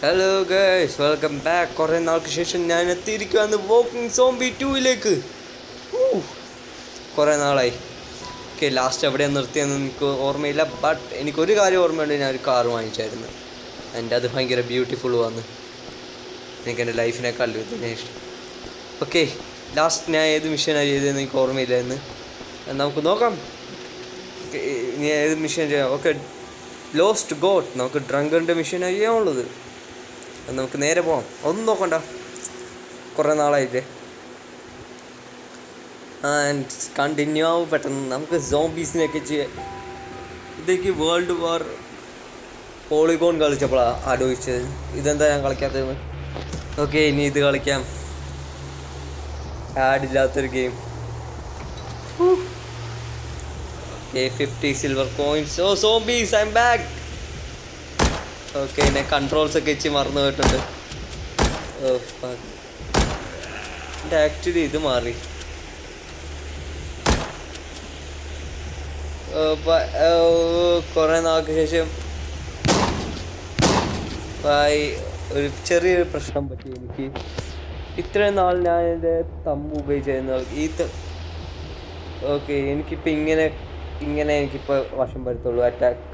Hello guys, welcome back. കുറേ നാൾക്ക് ശേഷം ഞാൻ എത്തിയിരിക്കുകയാണ് വോക്കിംഗ് സോംബി 2 കുറേ നാളായി. ഓക്കെ, ലാസ്റ്റ് എവിടെയാണ് നിർത്തിയെന്ന് എനിക്ക് ഓർമ്മയില്ല. ബട്ട് എനിക്കൊരു കാര്യം ഓർമ്മയുണ്ട്, ഞാൻ ഒരു കാർ വാങ്ങിച്ചായിരുന്നു. എൻ്റെ അത് ഭയങ്കര ബ്യൂട്ടിഫുൾ വന്ന് എനിക്കെൻ്റെ ലൈഫിനേക്കാൾ ഇതിനെ ഇഷ്ടം. ഓക്കെ, ലാസ്റ്റ് ഞാൻ ഏത് മിഷനാണ് ചെയ്തതെന്ന് എനിക്ക് ഓർമ്മയില്ല. എന്ന് നമുക്ക് നോക്കാം ഇനി ഏത് മിഷൻ ചെയ്യാം. ഓക്കെ, ലോസ്റ്റ് ഗോഡ് നമുക്ക് ഡ്രങ്കറിൻ്റെ മിഷനാണ് ചെയ്യാനുള്ളത്. നമുക്ക് നേരെ പോകാം. ഒന്നും നോക്കണ്ട, കുറേ നാളായില്ലേ. ആൻഡ് കണ്ടിന്യൂ ആവും പെട്ടെന്ന്. നമുക്ക് സോംബീസിനെയൊക്കെ ചെയ്യാം. ഇതൊക്കെ വേൾഡ് വാർ പോളിഗോൺ കളിച്ചപ്പോഴാണ് ആലോചിച്ചത്, ഇതെന്താ ഞാൻ കളിക്കാത്തതെന്ന്. ഓക്കെ, ഇനി ഇത് കളിക്കാം. ആഡില്ലാത്തൊരു game. 50 silver coins. Oh zombies, I'm back. Okay, എന്നെ കൺട്രോൾസ് ഒക്കെ വെച്ച് മറന്നു പോയിട്ടുണ്ട്. എൻ്റെ ആക്ച്വലി ഇത് മാറി. കുറേ നാൾക്ക് ശേഷം ഒരു ചെറിയൊരു പ്രശ്നം പറ്റി എനിക്ക്. ഇത്രയും നാൾ ഞാൻ എൻ്റെ തമ്പ് ഉപയോഗിച്ചിരുന്നു. ഓക്കെ, എനിക്കിപ്പോൾ ഇങ്ങനെ എനിക്കിപ്പോൾ വശം വരുത്തുള്ളൂ. അറ്റാക്ക്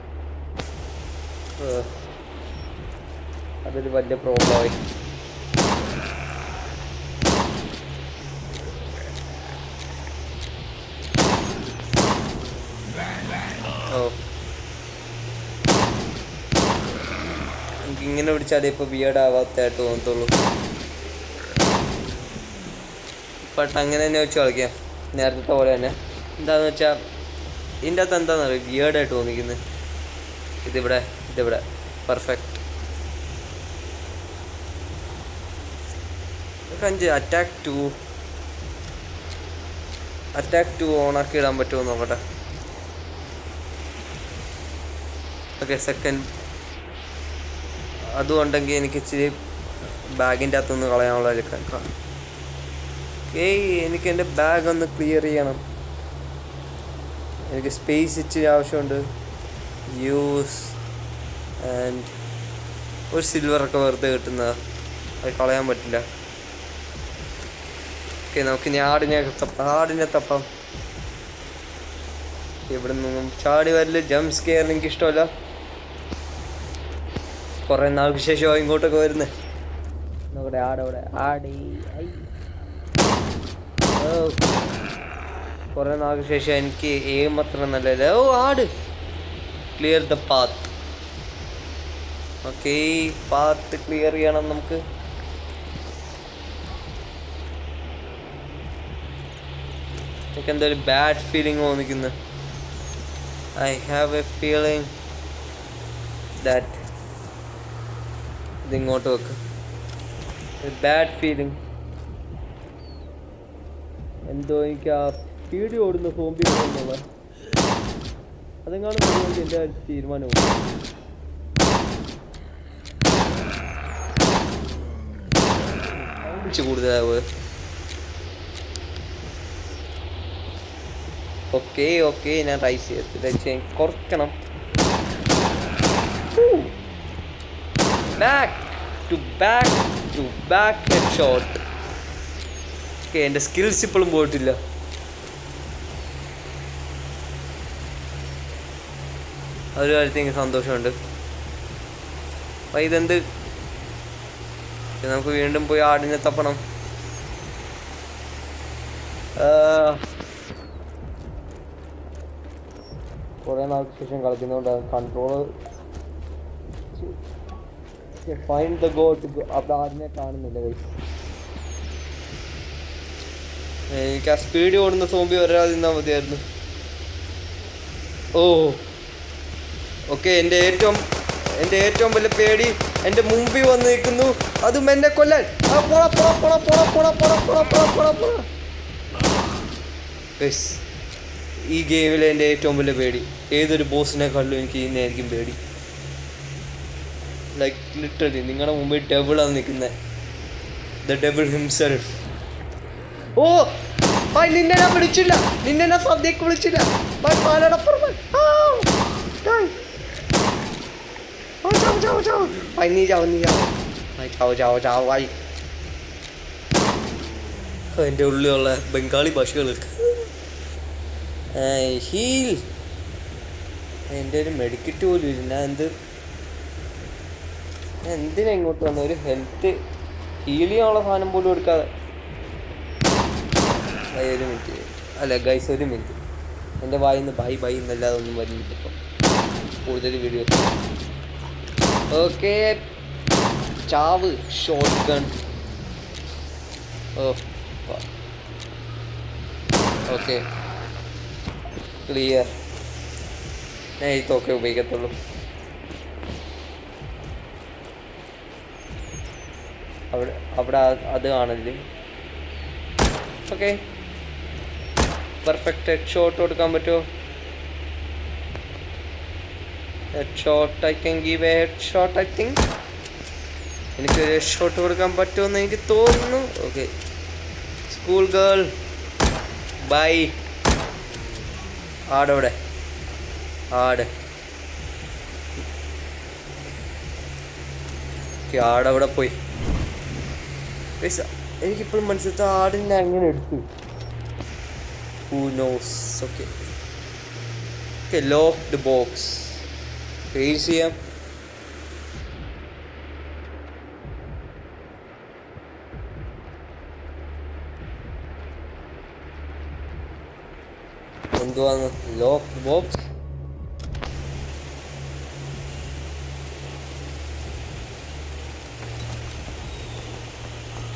അതൊരു വലിയ പ്രോബ്ലമായി. എനിക്കിങ്ങനെ പിടിച്ചാലേ ഇപ്പോൾ വിയേർഡ് ആവാത്തതായിട്ട് തോന്നത്തുള്ളൂ. ബട്ട് അങ്ങനെ തന്നെ വെച്ച് കളിക്കാം, നേരത്തെ പോലെ തന്നെ. എന്താണെന്ന് വെച്ചാൽ ഇതിൻ്റെ അകത്ത് എന്താണെന്ന് അറിയാം, വിയേർഡായിട്ട് തോന്നിക്കുന്നത്. ഇതിവിടെ പെർഫെക്റ്റ്. 5 അറ്റാക്ക് 2 ഓണാക്കി ഇടാൻ പറ്റുമോ നോക്കട്ടെ. ഓക്കെ, സെക്കൻഡ് അതുകൊണ്ടെങ്കിൽ എനിക്ക് ഇച്ചിരി ബാഗിൻ്റെ അകത്തുനിന്ന് കളയാനുള്ള എടുക്കാം. എനിക്ക് എൻ്റെ ബാഗ് ഒന്ന് ക്ലിയർ ചെയ്യണം. എനിക്ക് സ്പേസ് ഇച്ചിരി ആവശ്യമുണ്ട്. യൂസ് ആൻഡ് ഒരു സിൽവറൊക്കെ വെറുതെ കിട്ടുന്ന അത് കളയാൻ പറ്റില്ല. ഓക്കെ, നമുക്ക് ഇനി ആടിനെ തപ്പാം. ഇവിടെ നിന്നും ചാടി വരല് ജംപ് സ്കെയർ എനിക്ക് ഇഷ്ടമല്ല. കുറേ നാൾക്ക് ശേഷമാണ് ഇങ്ങോട്ടൊക്കെ വരുന്നത്. നോക്കട്ടെ, കുറേ നാൾക്ക് ശേഷം എനിക്ക് എയിം അത്ര നല്ലത്. ഓ ആട്, clear the path. Okay, path clear ചെയ്യണം നമുക്ക്. എനിക്ക് എന്തോ ഒരു ബാഡ് ഫീലിംഗ് തോന്നിക്കുന്നു. I have a feeling that ഇതിങ്ങോട്ട് വെക്ക്. ബാഡ് ഫീലിംഗ് എന്തോ. എനിക്ക് ആ പീടി ഓടുന്ന സോംബി ഓടുന്നുള്ള അതെങ്ങാണ് എൻ്റെ തീരുമാനവും. കൂടുതലാവുക. ഓക്കെ, ഞാൻ റൈസ് ചെയ്ത് കുറയ്ക്കണം. Back head shot. ഓക്കെ, എൻ്റെ സ്കിൽസ് ഇപ്പോഴും പോയിട്ടില്ല. ഒരു കാര്യത്തിൽ എനിക്ക് സന്തോഷമുണ്ട്. അപ്പം ഇതെന്ത്, നമുക്ക് വീണ്ടും പോയി ആടിനെ തപ്പണം. കുറേ നാൾക്ക് ശേഷം കളിക്കുന്നതുകൊണ്ട് കൺട്രോള് ഫൈൻഡ് ദ ഗോട്ട്. അവിടെ ആടിനെ കാണുന്നില്ല. എനിക്ക് ആ സ്പീഡ് ഓടുന്ന സോംബി വരാതെ നിന്നാൽ മതിയായിരുന്നു. ഓക്കെ, എൻ്റെ ഏറ്റവും വലിയ പേടി എൻ്റെ മുമ്പിൽ വന്ന് നിൽക്കുന്നു, അതും എന്നെ കൊല്ലാൻ. ഈ ഗെയിമിലെ എൻ്റെ ഏറ്റവും വലിയ പേടി ഏതൊരു ബോസിനെക്കാളും എനിക്ക് ഇതിനായിരിക്കും പേടി. ലൈക്ക് ലിറ്ററലി നിങ്ങളുടെ മുമ്പിൽ ഡെവിളാണ് നിൽക്കുന്നത്, ദ ഡെവിൾ ഹിംസെൽഫ്. നിന്നെ ഞാൻ വിളിച്ചില്ല, നിന്നെ ഞാൻ സദ്യക്ക് വിളിച്ചില്ല. നീ ചാവും. ചാവ് ചാവ് ചാവായി. എൻ്റെ ഉള്ളിലുള്ള ബംഗാളി ഭാഷകൾ. ഹീൽ. എൻ്റെ ഒരു മെഡിക്കറ്റ് പോലും ഇല്ല. ഞാൻ എന്തിനാ ഇങ്ങോട്ട് വന്ന? ഒരു ഹെൽത്ത് ഹീൽ ചെയ്യാനുള്ള സാധനം പോലും എടുക്കാതെ. ഒരു മിനിറ്റ് അല്ല ഗൈസ്, ഒരു മിനിറ്റ്. എൻ്റെ വായിന്ന് ബൈ എന്നല്ലാതെ ഒന്നും വരുന്നില്ല ഇപ്പം. കൂടുതൽ വീഡിയോ. ഓക്കെ, ചാവ്. Shotgun. Okay, clear. ഞാൻ ഈ തോക്കെ ഉപയോഗിക്കത്തുള്ളൂ. അവിടെ അത് കാണല്ലേ. Okay, perfect. ഹെഡ് ഷോട്ട് കൊടുക്കാൻ പറ്റുമോ? Head shot. I can give a head shot. I think എനിക്ക് ഹെഡ് ഷോട്ട് കൊടുക്കാൻ പറ്റുമെന്ന് എനിക്ക് തോന്നുന്നു. Okay, school girl bye. ആടവിടെ ആട്. ആടവിടെ പോയി. എനിക്കിപ്പോഴും മനസ്സിലത്തെ ആടിനെ അങ്ങനെ എടുത്തു. Who knows? Okay. Okay, lock the box. Raise ചെയ്യാം. എന്തുവാന്ന്? Lock the box.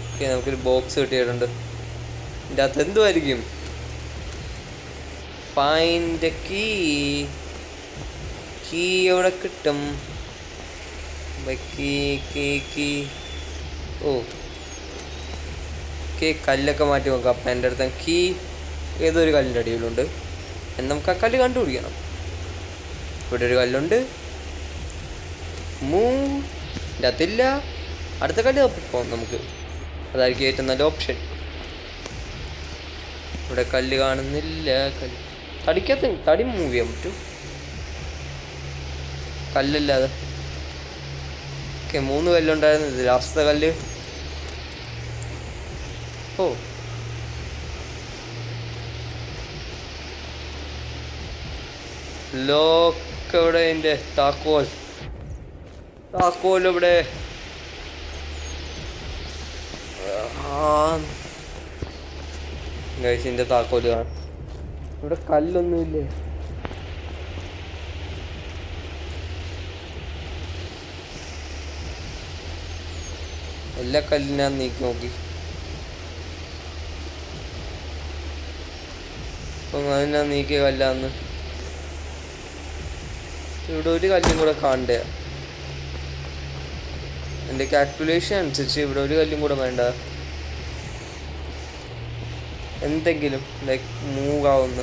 ഓക്കെ, നമുക്കൊരു ബോക്സ് കിട്ടിയിട്ടുണ്ട്. ഇതിൻ്റെ അകത്ത് എന്തുമായിരിക്കും? Find key. കീ എവിടെ കിട്ടും? കീ. ഓക്കെ, കല്ലൊക്കെ മാറ്റി നോക്കാം. അപ്പം എൻ്റെ അടുത്ത് കീ ഏതൊരു കല്ലിൻ്റെ അടിയിലുണ്ട്. നമുക്ക് ആ കല്ല് കണ്ടുപിടിക്കണം. ഇവിടെ ഒരു കല്ലുണ്ട്. ഇതിൻ്റെ അകത്തില്ല. അടുത്ത കല്ല് തപ്പിപ്പോം നമുക്ക്. അതായിരിക്കും ഏറ്റവും നല്ല ഓപ്ഷൻ. ഇവിടെ കല്ല് കാണുന്നില്ല. തടി മൂവ് ചെയ്യാൻ പറ്റും, കല്ലല്ലാതെ. ഓക്കെ, 3 കല്ലുണ്ടായിരുന്നു. ഇത് ലാസ്റ്റത്തെ കല്ല്. ഓ, ലോക്ക് എവിടെ? എൻ്റെ താക്കോൽ എവിടെ? ഗൈസിൻ്റെ താക്കോല് കാണാം. ഇവിടെ കല്ലൊന്നുമില്ലേ? എല്ലാ കല്ലിനും നീക്കി നോക്കി. അപ്പം അതിനാ നീക്കിയ കല്ലാന്ന്. ഇവിടെ ഒരു കല്ലും കൂടെ കാണണ്ടേ? എൻ്റെ കാൽക്കുലേഷൻ അനുസരിച്ച് ഇവിടെ ഒരു കല്ലും കൂടെ വേണ്ട. എന്തെങ്കിലും ലൈക്ക് മൂവ് ആവുന്ന.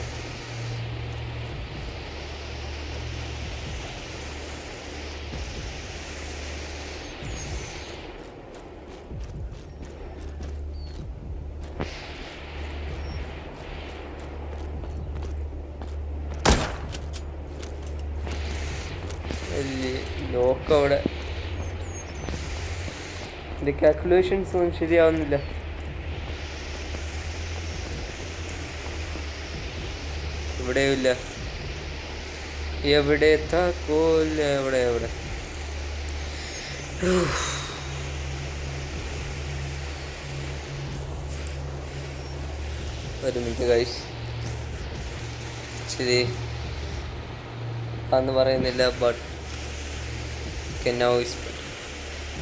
ലോക്ക് അവിടെ. എൻ്റെ കാൽക്കുലേഷൻസ് ഒന്നും ശരിയാവുന്നില്ല. ഇവിടെയും ഇല്ല. എവിടെ താക്കോൽ? എവിടെ? ഒരു മിനിറ്റ് ഗൈസ്. ശരി അന്ന് പറയുന്നില്ല. ബട്ട്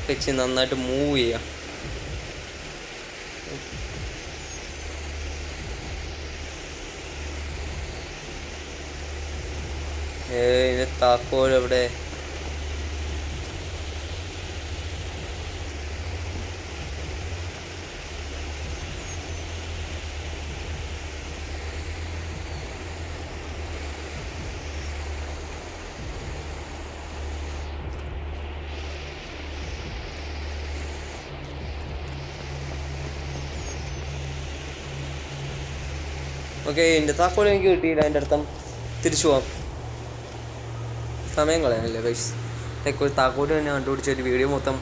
വെച്ച് നന്നായിട്ട് മൂവ് ചെയ്യാം. താക്കോൽ എവിടെ? ഓക്കെ, എൻ്റെ താക്കോൽ എനിക്ക് കിട്ടിയില്ല. അതിൻ്റെ അർത്ഥം തിരിച്ചു പോവാം. സമയം കളയാനല്ലേ ഗൈസ്. ലൈക്ക് ഒരു താക്കോൽ തന്നെ കണ്ടുപിടിച്ച ഒരു വീഡിയോ മൊത്തം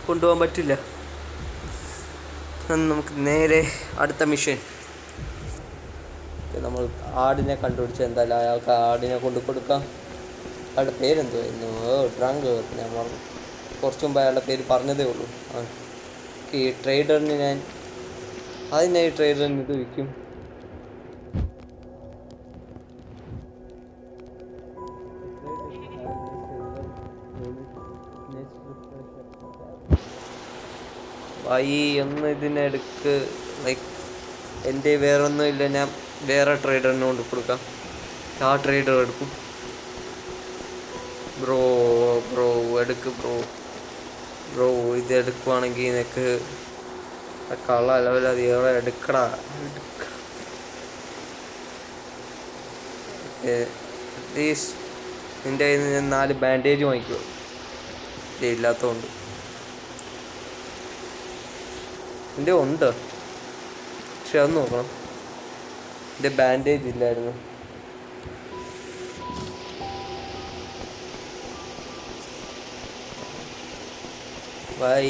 കൊണ്ടുപോകാൻ പറ്റില്ല. നമുക്ക് നേരെ അടുത്ത മിഷൻ. നമ്മൾ ആടിനെ കണ്ടുപിടിച്ച് എന്തായാലും അയാൾക്ക് ആടിനെ കൊണ്ട് കൊടുക്കാം. അയാളുടെ പേരെന്തുവായിരുന്നു? ഡ്രങ്ക്. ഞാൻ പറഞ്ഞു കുറച്ച് മുമ്പ് അയാളുടെ പേര് പറഞ്ഞതേ ഉള്ളൂ. ഈ ട്രേഡറിന് ഈ ട്രേഡറിന് ഇത് വിൽക്കും. ഒന്ന് ഇതിനെടുക്ക്. ലൈക്ക് എൻ്റെ വേറെ ഒന്നുമില്ല, ഞാൻ വേറെ ട്രേഡറിന് കൊണ്ട് കൊടുക്കാം. ആ ട്രേഡർ എടുക്കും. ബ്രോ എടുക്ക് ബ്രോ ഇത് എടുക്കുവാണെങ്കിൽ നിനക്ക് കള്ള ലെവലത് എവിടെ എടുക്കടാ. അറ്റ്ലീസ്റ്റ് നിൻ്റെ കയ്യിൽ നിന്ന് ഞാൻ 4 ബാൻഡേജ് വാങ്ങിക്കുമോ? ഇല്ലാത്തതുകൊണ്ട്. എൻ്റെ ഉണ്ട്, പക്ഷെ അത് നോക്കണം. എൻ്റെ ബാൻഡേജ് ഇല്ലായിരുന്നു. Why?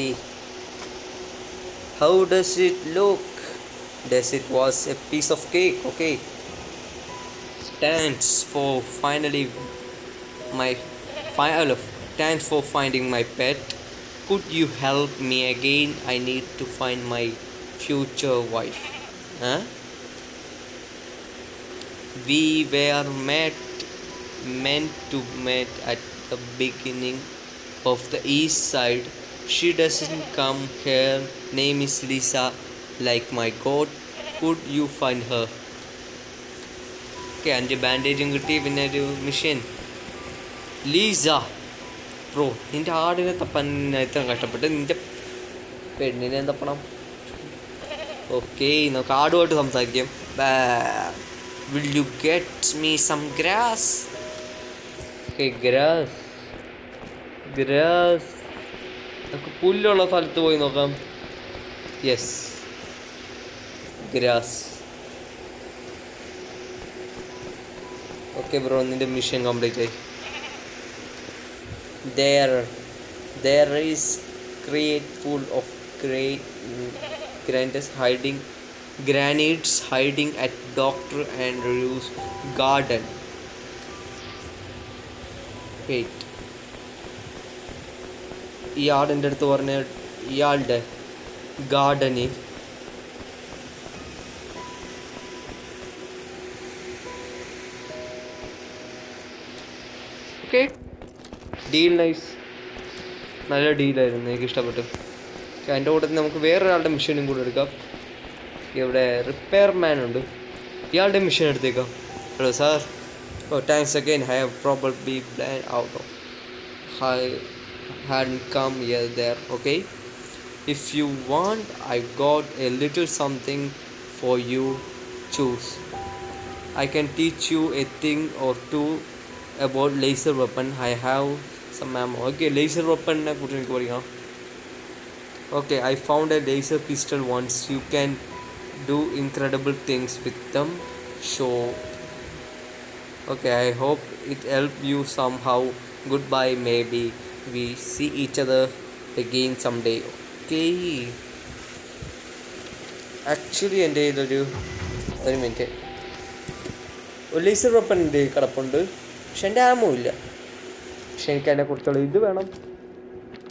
How does it look? Does it was a piece of cake? Okay. Thanks for finding my pet. Could you help me again? I need to find my future wife. Huh? We were meant to meet at the beginning of the east side. She doesn't come here. Name is Lisa, like my goat. Could you find her? Okay, 5 ബാൻഡേജും കിട്ടി. പിന്നെ ഒരു mission. Lisa bro, നിൻ്റെ ആടിനെ തപ്പാൻ ഇത്ര കഷ്ടപ്പെട്ട് നിൻ്റെ പെണ്ണിനെ തപ്പണം. Okay, നമുക്ക് ആടുമായിട്ട് സംസാരിക്കാം. Will you get me some grass? Okay, grass. നമുക്ക് പുല്ലുള്ള സ്ഥലത്ത് പോയി നോക്കാം. Yes, grass. ഓക്കെ ബ്രോ, നിൻ്റെ മിഷൻ കംപ്ലീറ്റ് ആയി. There is crate full of granites hiding at Dr. Andrew's garden. Wait. ഈ ആടിൻ്റെ അടുത്ത് പറഞ്ഞ ഇയാളുടെ ഗാർഡനിൽ ഓക്കെ, ഡീൽ നൈസ്. നല്ല ഡീലായിരുന്നു, എനിക്ക് ഇഷ്ടപ്പെട്ടു. അതിൻ്റെ കൂട്ടത്തിൽ നമുക്ക് വേറൊരാളുടെ മിഷനും കൂടെ എടുക്കാം. ഇവിടെ റിപ്പയർ മാൻ ഉണ്ട്, ഇയാളുടെ മിഷൻ എടുത്തേക്കാം. Hello sir. Thanks again. I have probably planned out of hadn't come there. Okay, if you want, I got a little something for you. Choose. I can teach you a thing or two about laser weapon. I have some ammo. Okay, laser weapon ne kuchu enikku pariyam. Okay, I found a laser pistol once. You can do incredible things with them. So okay, I hope it helped you somehow. Goodbye, maybe we see each other again someday. Okay, actually എൻ്റെ ഇതൊരു minute, ഒരു laser weapon എൻ്റെ കിടപ്പുണ്ട്, പക്ഷെ എൻ്റെ ആമോ ഇല്ല. പക്ഷെ എനിക്ക് അതിനെക്കുറിച്ചുള്ള ഇത് വേണം,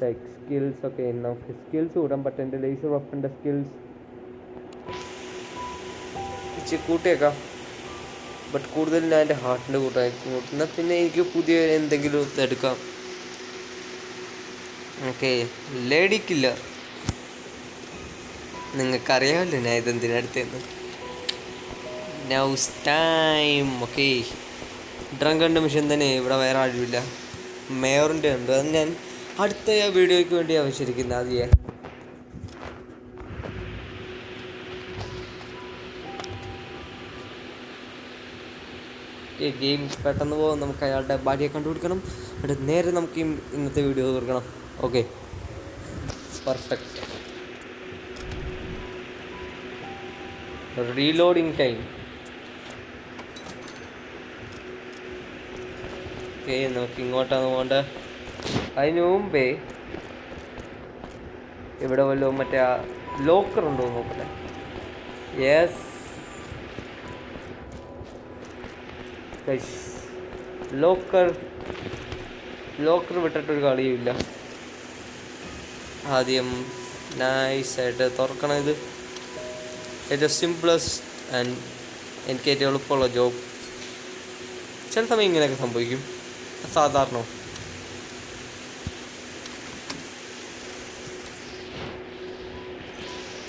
ലൈക്ക് സ്കിൽസ്. ഒക്കെ നമുക്ക് സ്കിൽസ് കൂടാൻ പറ്റും. എൻ്റെ ലേസർ വെപ്പൻ്റെ സ്കിൽസ് ഇച്ചിരി കൂട്ടിയേക്കാം, ബട്ട് കൂടുതൽ ഞാൻ എൻ്റെ ഹാർട്ടിൻ്റെ കൂട്ടായിരിക്കും കൂട്ടുന്നത്. പിന്നെ എനിക്ക് പുതിയ എന്തെങ്കിലും എടുക്കാം. Okay, lady killer. നിങ്ങൾക്കറിയാമല്ലോ ഞാൻ ഇതെന്തിനടുത്തേന്ന്. നൗസ് ടൈം. ഓക്കെ, ഡ്രങ്കൻ്റെ മിഷൻ തന്നെ. ഇവിടെ വേറെ ആരുമില്ല, മേയറിൻ്റെ ഉണ്ട്. അത് ഞാൻ അടുത്ത വീഡിയോയ്ക്ക് വേണ്ടി ആവശ്യമിരിക്കുന്നത്. അത് ചെയ്യാൻ ഗെയിം പെട്ടെന്ന് പോകും. നമുക്ക് അയാളുടെ ഭാര്യയെ കണ്ടുപിടിക്കണം, എന്നിട്ട് നേരെ നമുക്ക് ഇന്നത്തെ വീഡിയോ തീർക്കണം. Okay, perfect. Reloading time. Okay, നമുക്ക് ഇങ്ങോട്ടാണ് പോകേണ്ടത്. അതിന് മുമ്പേ ഇവിടെ വല്ലതും മറ്റേ ആ ലോക്കർ ഉണ്ടോ നോക്കട്ടെ. യെസ്, ലോക്കർ വിട്ടിട്ടൊരു കളിയുമില്ല. ആദ്യം നൈസായിട്ട് തുറക്കണം. ഇത് ഏറ്റവും സിംപ്ലസ്റ്റ് ആൻഡ് എനിക്ക് ഏറ്റവും എളുപ്പമുള്ള ജോബ്. ചില സമയം ഇങ്ങനെയൊക്കെ സംഭവിക്കും, സാധാരണ.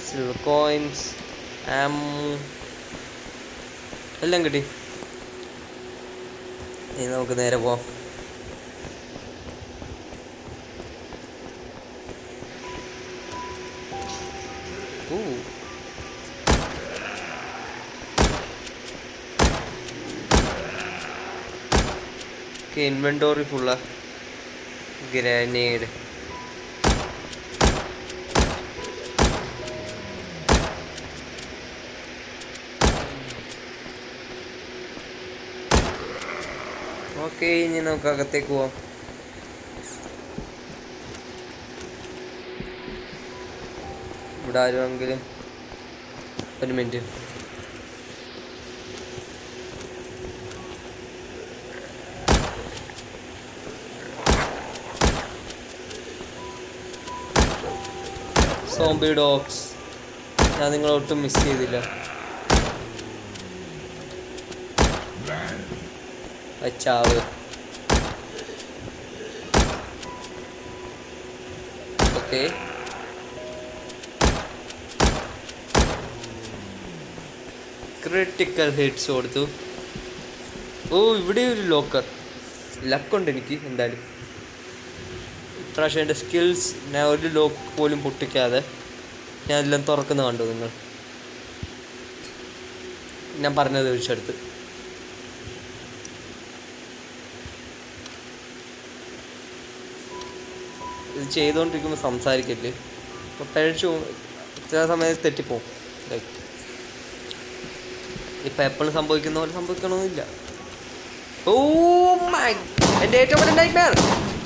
സിൽവർ കോയിൻസ്, എല്ലാം കിട്ടി. ഇനി നമുക്ക് നേരെ പോവാം. ഇൻവെന്റോറി ഫുള്ള ഗ്രനേഡ്. ഓക്കെ, ഇനി നമുക്ക് അകത്തേക്ക് പോവാം. ഇവിടെ ആരുമെങ്കിലും ഒരു മിനിറ്റ്. സോംബി ഡോഗ്സ്, ഞാൻ നിങ്ങളെ ഒട്ടും മിസ് ചെയ്തില്ല. അച്ചാവ്. ഓക്കെ, ക്രിട്ടിക്കൽ ഹിറ്റ്സ് കൊടുത്തു. ഓ, ഇവിടെ ഒരു ലോക്കർ. ലക്കുണ്ട് എനിക്ക് എന്തായാലും. ഇപ്രാവശ്യം എൻ്റെ സ്കിൽസ്, ഞാൻ ഒരു ലോക്ക് പോലും പൊട്ടിക്കാതെ ഞാൻ എല്ലാം തുറക്കുന്ന കണ്ടു നിങ്ങൾ. ഞാൻ പറഞ്ഞത് ഒഴിച്ചെടുത്ത്. ഇത് ചെയ്തുകൊണ്ടിരിക്കുമ്പോൾ സംസാരിക്കല്ലേ, അപ്പോൾ പഴിച്ചു ചില സമയത്ത് തെറ്റിപ്പോവും. ലൈക്ക് ഇപ്പം എപ്പോഴും സംഭവിക്കുന്ന പോലെ സംഭവിക്കണമെന്നില്ല. ഓ മൈ, എൻ്റെ ഏറ്റവും വലിയ nightmare.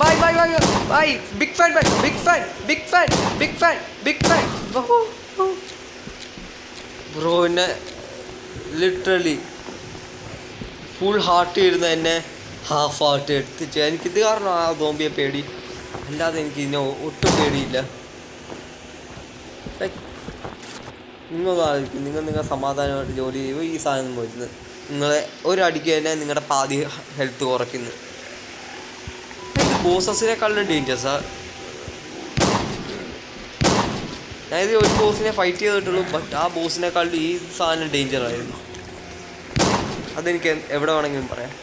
Bye bye bye bye. Big fan, big fan, big fan, big fan, big fan. Bro എന്നെ ലിറ്ററലി ഫുൾ ഹാർട്ട് ഇരുന്ന് എന്നെ ഹാഫ് ഹാർട്ട് എടുത്തിട്ട്, എനിക്കിത് കാരണം ആ സോംബിയെ പേടി, അല്ലാതെ എനിക്ക് ഇതിനെ ഒട്ടും പേടിയില്ല. നിങ്ങൾ സമാധാനമായിട്ട് ജോലി ചെയ്യുമ്പോൾ ഈ സാധനം വരുന്നത് നിങ്ങളെ ഒരടിക്ക് തന്നെ നിങ്ങളുടെ പാതി ഹെൽത്ത് കുറയ്ക്കുന്നു. ബോസസിനെക്കാളും ഡേഞ്ചേഴ്സാ. അതായത് ഒരു ബോസിനെ ഫൈറ്റ് ചെയ്തിട്ടുള്ളൂ, ബട്ട് ആ ബോസിനെക്കാളും ഈ സാധനം ഡേഞ്ചറായിരുന്നു. അതെനിക്ക് എവിടെ വേണമെങ്കിലും പറയാം.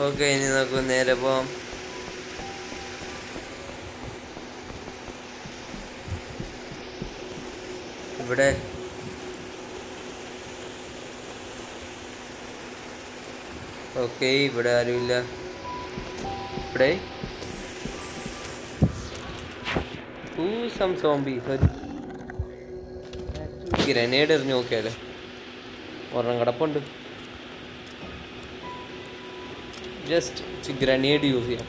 ഓക്കെ, ഇനി നമുക്ക് നേരെ പോവാം. ഇവിടെ ഓക്കെ, ഇവിടെ ആരുമില്ല. ഇവിടെ സോംബി. ഗ്രനേഡ് എറിഞ്ഞ് നോക്കിയാലേ, ഒരെണ്ണം കിടപ്പുണ്ട്. ജസ്റ്റ് ഗ്രനേഡ് യൂസ് ചെയ്യാം.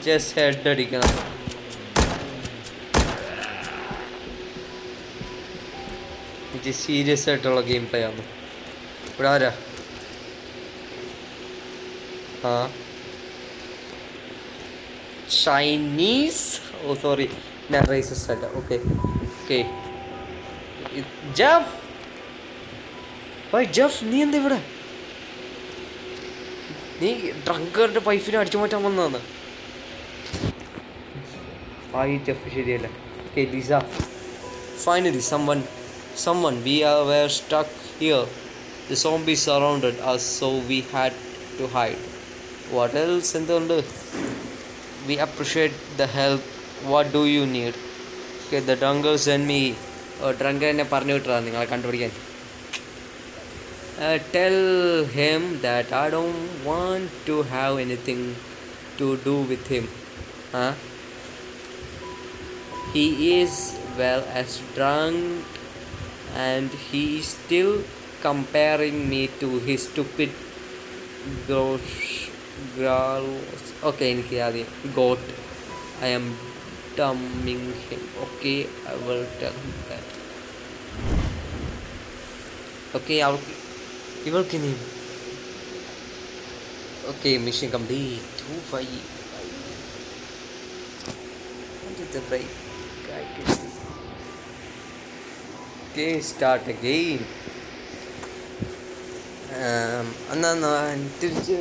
ജസ്റ്റ് ഹെഡ് അടിക്കണം. ഇത് സീരിയസ് ആയിട്ടുള്ള ഗെയിം പ്ലേ ആണ്. ഇവിടെ ആരാ? ആ, ചൈനീസ്. ഓ സോറി, ഞാൻ റേസിസ്റ്റ് അല്ല. Okay okay. Jeff, bye Jeff, നീ എന്താ ഇവിടെ? നീ ഡ്രങ്കറിന്റെ പൈപ്പിനെ അടിച്ചു മാറ്റാൻ വന്നതാണ്. ആയി ജഫ് ശരിയല്ല. Okay Lisa, finally someone were stuck here. The zombies surrounded us, so we had to hide. What else? എന്തുണ്ട്? We appreciate the help. What do you need? Okay, the drunkard sent me. ഡ്രങ്കർ എന്നെ പറഞ്ഞു വിട്ടതാണ് നിങ്ങളെ കണ്ടുപിടിക്കാൻ. Tell him that I don't want to have anything to do with him. Huh? He is well as drunk and he is still comparing me to his stupid gross okay എനിക്ക് ആദ്യം goat. I am dumbing him. Okay, I will tell him that. Okay, ഇവൾക്ക് ഇനി okay, mission complete. The break. Okay, start again. എന്നാ തിരിച്ച്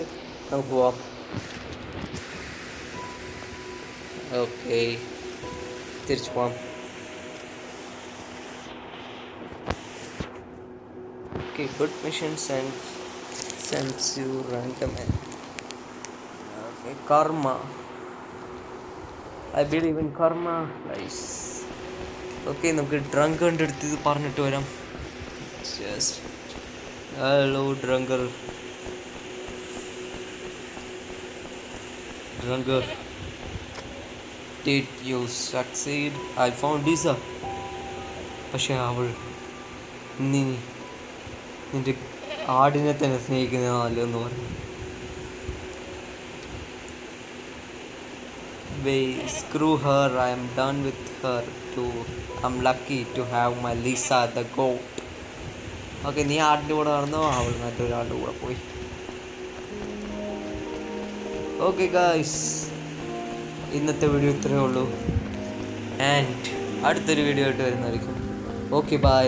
നമുക്ക് പോവാം. Okay, തിരിച്ചു പോവാം. Okay, good mission sends you random. Okay, karma. I believe in karma, guys. Okay, നമുക്ക് drunk കണ്ടെടുത്ത് ഇത് പറഞ്ഞിട്ട് വരാം. Hello ഡ്രങ്കർ. Did you succeed? I found Lisa. പക്ഷെ അവൾ നിന്റെ ആടിനെ തന്നെ സ്നേഹിക്കുന്നതല്ലോ എന്ന് പറഞ്ഞു. Screw her, I am done with her too. I'm lucky to have my Lisa the goat. Okay, നീ ആടിൻ്റെ കൂടെ നടന്നോ, അവൾ മറ്റൊരാളുടെ കൂടെ പോയി. ഓക്കെ ഗായ്സ്, ഇന്നത്തെ വീഡിയോ ഇത്രയേ ഉള്ളൂ. ആൻഡ് അടുത്തൊരു വീഡിയോ ആയിട്ട് വരുന്നതായിരിക്കും. Okay, by.